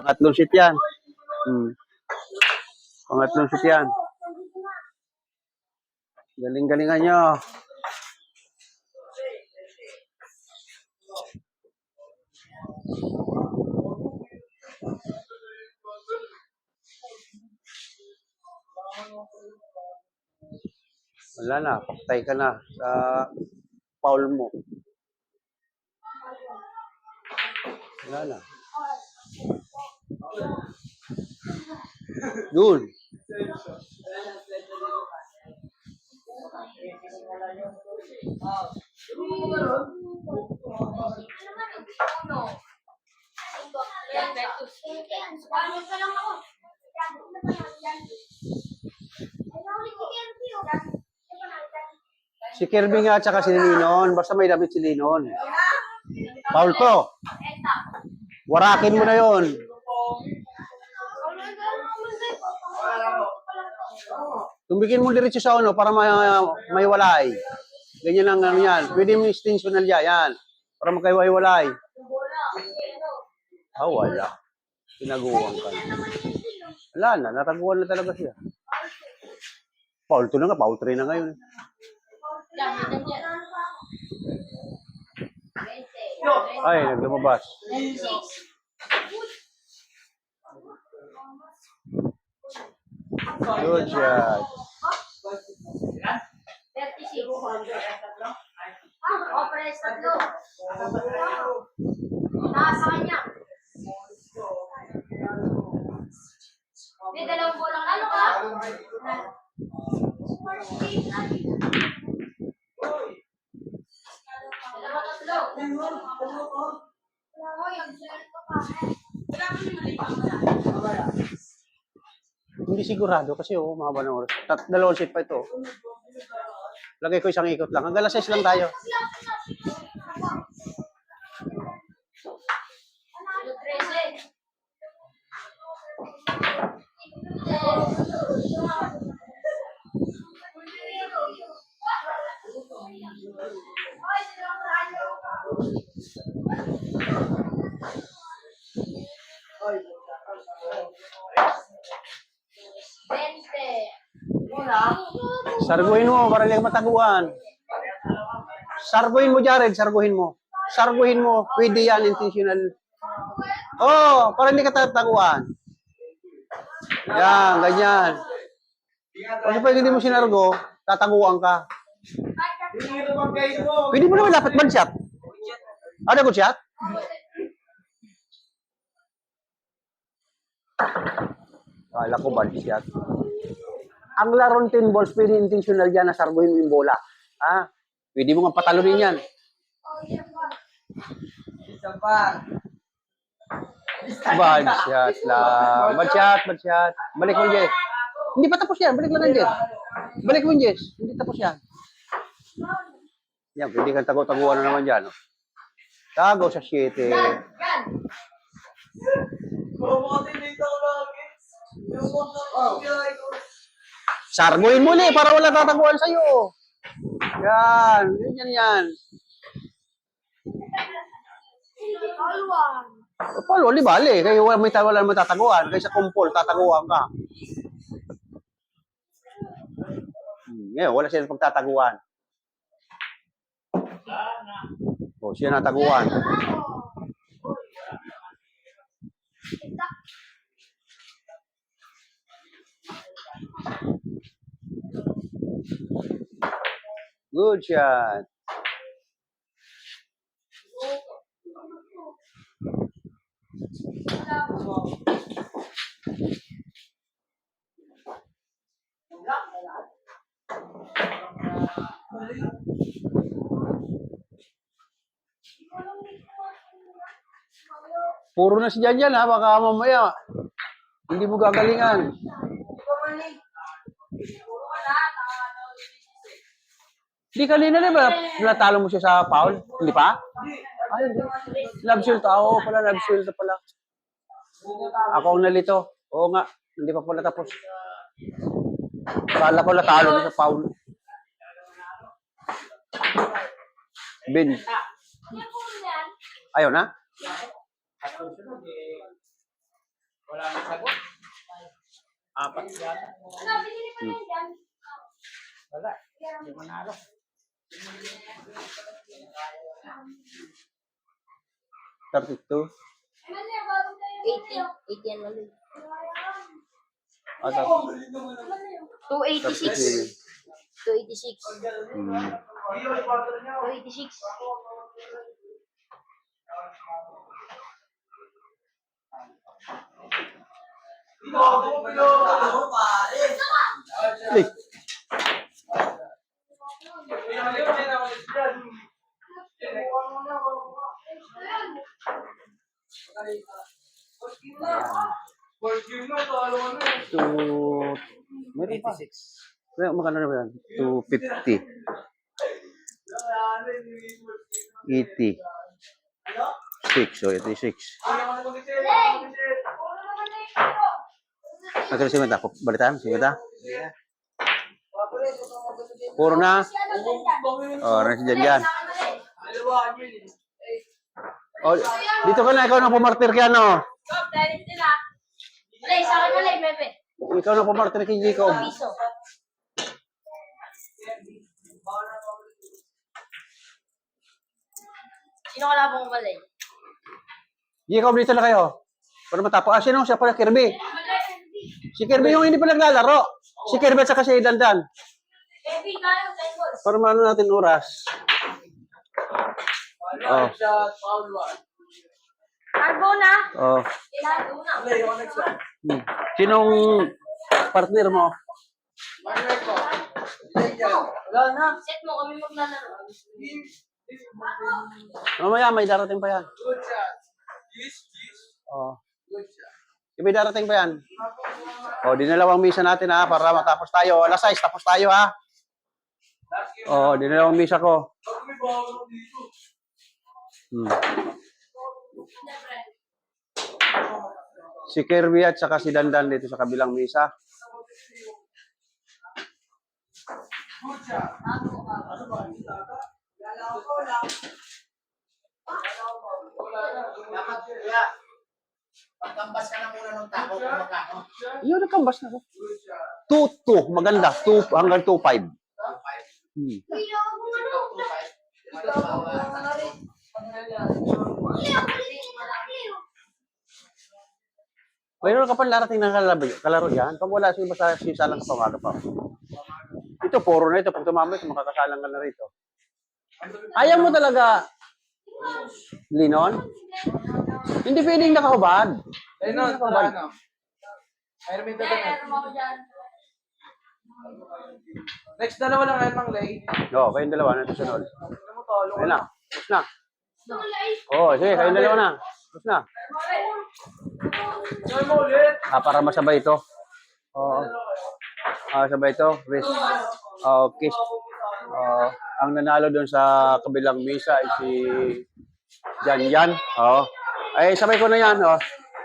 Pangatlong shoot yan. Pangatlong shoot yan. Galing-galingan nyo. Wala na, paktay ka na sa foul mo. Wala na. Yun. Si Kirby nga at saka si Linon. Basta may damit si Linon. Foul to. Warakin mo na yon. Tumbikin mo diretso sa uno para may walay. Ganyan lang ano yan. Pwede mo extensional yan. Para magkaiwalay. Wala. Pinaguwang ka. Wala na. Nataguan na talaga siya. Foul 2 na nga. Foul 3 na ngayon. Ay, nagdumabas. Good shot. Nasa kanya. May dalawang bola ka. Ano ka? Hindi sigurado kasi mahaba ng oras. Dalawang set pa ito. Lagay ko isang ikot lang. Hanggang 6 lang tayo. Sarguhin mo para lang mataguan. Sarguhin mo, Jared. Sarguhin mo. Sarguhin mo. Pwede yan, intentional. Oh, para hindi ka tataguan. Yan, ganyan. Kasi pag hindi mo sinargo, tataguan ka. Pwede mo naman dapat mag-shot. Ano good shot? Kala ko bad shot. Ang laron 10 balls, pwede intentional yan na sarguhin mo yung bola. Ha? Pwede mo nga patalunin yan. Isa pa. Bad shot lang. Bad shot. Balik mo, Jess. Hindi pa tapos yan. Balik lang, Jess. Balik mo, Jess. Hindi tapos yan. Yan, pwede kang tago-taguan na naman dyan. Oh. Tago sa 7. Sarguhin mo na para wala tataguan sa'yo. Yan. Yan. Palo, di bale. Kaya wala naman tataguan. Kaya sa kumpol, tataguan ka. Ngayon, wala siya pagtataguan. O, siya nataguan. Good shot. Puro na si Janjan ha, baka mamaya hindi mo gagalingan. Hindi kanina na ba natalo mo siya sa foul? Hindi pa? Ay, hindi. Love shield. Oo pala, love shield pala. Ako ang nalito. Oo nga, hindi pa pala tapos. Kala ko natalo na sa foul. Ben. Ayaw na? Wala nang sagot. Apat yata. Ano, binili pa rin yan. Wala. Hindi manalo. 32. Ano yan, bago tayo. 80 yan mali. Ah, 286. 286. Hmm. 286. Eh, two, meron pa. 86. Magkano na ba yan? 250. 80. 6. So, 86. Magkano si Mata? Balitaan? Si Mata? Puro na. Oh, nasa dyan yan. Oh, dito ka na. Ikaw na pumartir kaya, no? Alay, sa akin alay, Pepe. Ikaw na pumartir kay Jacob. Piso. Sino wala pong mali? Jacob, dito na kayo. Para matapos. Ah, sino? Siya pala, Kirby. Si Kirby yung hindi pa naglalaro. Si Kirby at saka si Dandan. Pepe, kaya, 10 balls. Para maano natin oras. Oh. Carbo na. Oh. Carbo na. Hmm. Sinong partner mo? Wala na. Set mo kami maglalaro. Mamaya, may darating pa yan. Good shot. Oh. Good shot. May darating pa yan. Oh, dinalawang misa natin ha, para matapos tayo. Alas 6, tapos tayo ha. Oh, dinalawang misa ko. Hmm. Si Kirby at saka si Dandan dito sa kabilang misa. Dapat kuya. Pagkambas ka na muna ng tako kung magkano. Yun, nakambas na ko. 2-2, maganda. 2 hanggang 2-5. Hmm. Mayroon ka pa larating ng kalaro yan. Pag wala siya, basta sisalang ka pamaga pa. Ito, puro na ito. Pag tumamay, makakasalang ka na rito. Ayaw mo talaga, Linon? Hindi pwedeng nakahubad. Ay, no, tara na. Mayroon may dadaan. Next dalawa lang ay mang lay. Oo, kayong dalawa na susunod. Ano mo talo? Ayun na. Tapos na. Oo, sige, kayong dalawa na. Tapos na. Joy mo ulit. Ah, para masabay ito. Oo. Ah, sabay ito. Risk. Okay. Ang nanalo doon sa kabilang misa ay si Jan Jan. Oo. Ay, sabay ko na yan. Oh.